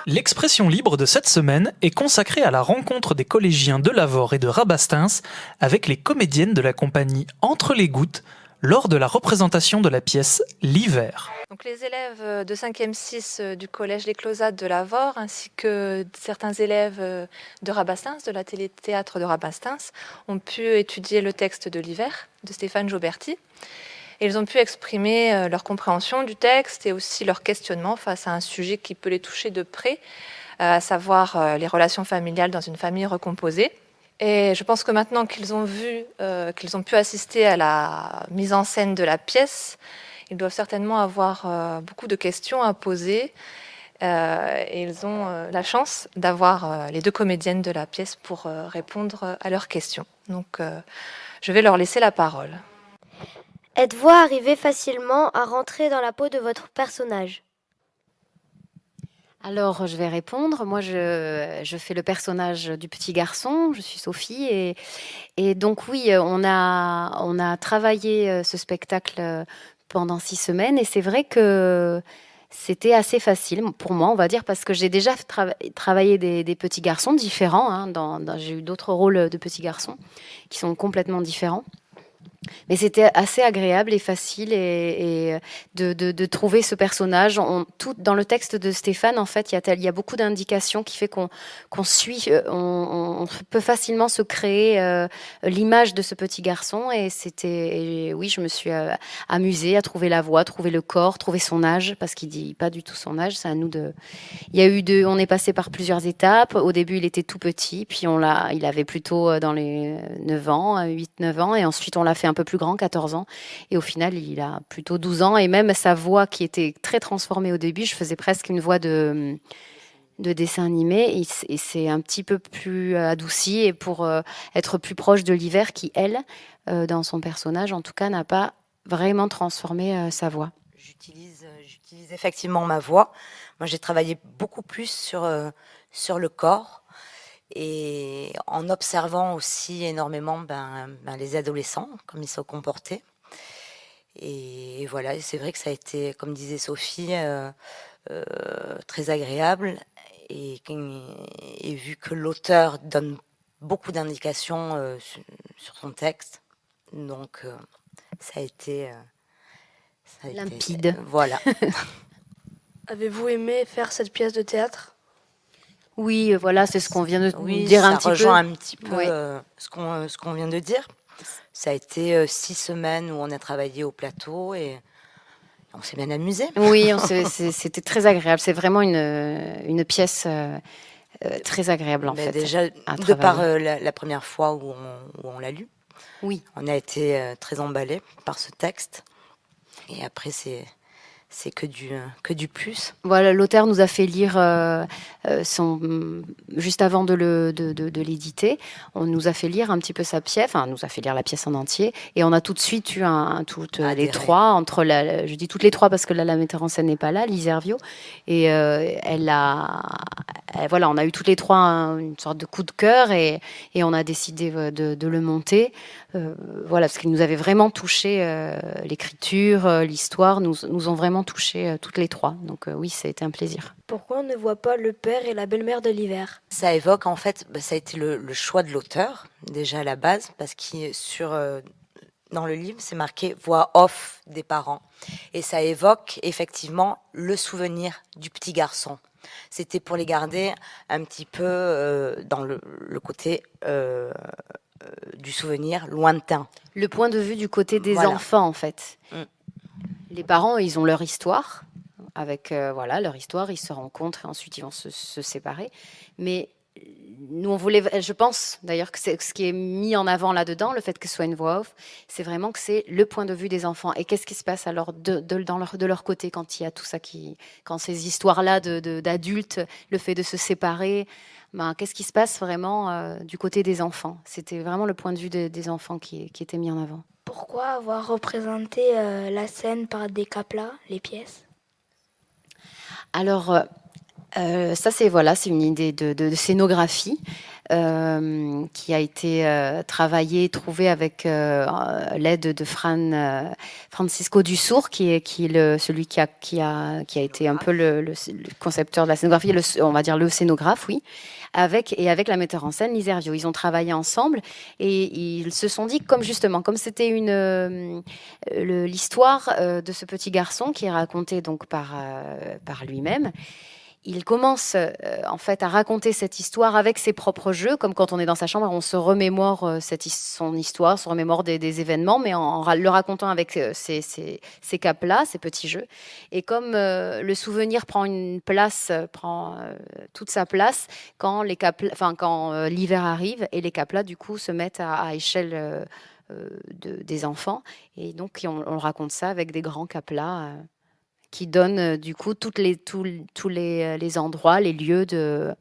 L'expression libre de cette semaine est consacrée à la rencontre des collégiens de Lavore et de Rabastens avec les comédiennes de la compagnie Entre les Gouttes lors de la représentation de la pièce L'Hiver. Donc les élèves de 5e 6 du collège Les Closades de Lavore ainsi que certains élèves de Rabastens, de la télé-théâtre de Rabastens, ont pu étudier le texte de L'Hiver de Stéphane Joberti. Et ils ont pu exprimer leur compréhension du texte et aussi leur questionnement face à un sujet qui peut les toucher de près, à savoir les relations familiales dans une famille recomposée. Et je pense que maintenant qu'ils ont pu assister à la mise en scène de la pièce, ils doivent certainement avoir beaucoup de questions à poser. Et ils ont la chance d'avoir les deux comédiennes de la pièce pour répondre à leurs questions. Donc je vais leur laisser la parole. Êtes-vous arrivé facilement à rentrer dans la peau de votre personnage ? Alors, je vais répondre. Moi, je fais le personnage du petit garçon. Je suis Sophie. Et donc, oui, on a travaillé ce spectacle pendant 6 semaines. Et c'est vrai que c'était assez facile pour moi, on va dire, parce que j'ai déjà travaillé des petits garçons différents. Hein, j'ai eu d'autres rôles de petits garçons qui sont complètement différents. Mais c'était assez agréable et facile et de trouver ce personnage. Tout dans le texte de Stéphane, en fait, il y a beaucoup d'indications qui fait qu'on suit, on peut facilement se créer l'image de ce petit garçon. Et oui, je me suis amusée à trouver la voix, trouver le corps, trouver son âge, parce qu'il dit pas du tout son âge. C'est à nous de. On est passé par plusieurs étapes. Au début, il était tout petit, puis il avait plutôt dans les 9 ans, 8-9 ans, et ensuite on l'a fait un peu plus grand, 14 ans. Et au final, il a plutôt 12 ans. Et même sa voix qui était très transformée au début, je faisais presque une voix de dessin animé. Et c'est un petit peu plus adouci et pour être plus proche de l'hiver qui, elle, dans son personnage, en tout cas, n'a pas vraiment transformé sa voix. J'utilise effectivement ma voix. Moi, j'ai travaillé beaucoup plus sur le corps. Et en observant aussi énormément les adolescents, comme ils se comportaient. Et voilà, c'est vrai que ça a été, comme disait Sophie, très agréable. Et vu que l'auteur donne beaucoup d'indications sur son texte, donc ça a été limpide. Voilà. Avez-vous aimé faire cette pièce de théâtre ? Oui, voilà, c'est ce qu'on vient de dire un petit peu. Ça rejoint un petit peu ce qu'on vient de dire. Ça a été 6 semaines où on a travaillé au plateau et on s'est bien amusé. Oui, c'était très agréable. C'est vraiment une pièce très agréable en fait. Déjà, de par la première fois où on l'a lu, oui. On a été très emballés par ce texte. Et après, c'est que du plus. Voilà, l'auteur nous a fait lire juste avant de l'éditer, on nous a fait lire un petit peu sa pièce, enfin, nous a fait lire la pièce en entier, et on a tout de suite eu les trois, je dis toutes les trois parce que là, la metteur en scène n'est pas là, Lise Herviot, et voilà, on a eu toutes les trois une sorte de coup de cœur, et on a décidé de le monter, voilà, parce qu'il nous avait vraiment touché, l'écriture, l'histoire, nous ont vraiment touché toutes les trois. Donc oui, ça a été un plaisir. Pourquoi on ne voit pas le père et la belle-mère de l'hiver ? Ça évoque, en fait, ça a été le choix de l'auteur, déjà à la base, parce que dans le livre, c'est marqué voix off des parents. Et ça évoque effectivement le souvenir du petit garçon. C'était pour les garder un petit peu dans le côté du souvenir lointain. Le point de vue du côté des enfants, en fait. Les parents, ils ont leur histoire. Avec leur histoire, ils se rencontrent et ensuite ils vont se séparer. Mais nous, on voulait, je pense d'ailleurs que c'est ce qui est mis en avant là-dedans, le fait que ce soit une voix off, c'est vraiment que c'est le point de vue des enfants. Et qu'est-ce qui se passe alors de leur côté quand il y a tout ça quand ces histoires-là d'adultes, le fait de se séparer, qu'est-ce qui se passe vraiment du côté des enfants ? C'était vraiment le point de vue des enfants qui était mis en avant. Pourquoi avoir représenté la scène par des caplas, les pièces ? Alors, ça c'est une idée de scénographie. qui a été travaillé, trouvé avec l'aide de Francisco Dussour, qui est celui qui a été un peu le concepteur de la scénographie, on va dire le scénographe, oui, avec la metteur en scène Lise Hervieux. Ils ont travaillé ensemble et ils se sont dit, comme c'était l'histoire de ce petit garçon qui est raconté donc par lui-même. Il commence en fait à raconter cette histoire avec ses propres jeux, comme quand on est dans sa chambre, on se remémore son histoire, se remémore des événements, mais en le racontant avec ces capes-là, ces petits jeux. Et comme le souvenir prend toute sa place quand l'hiver arrive et les capes-là du coup se mettent à échelle des enfants, et donc on raconte ça avec des grands capes-là. Qui donne du coup tous les endroits, les lieux de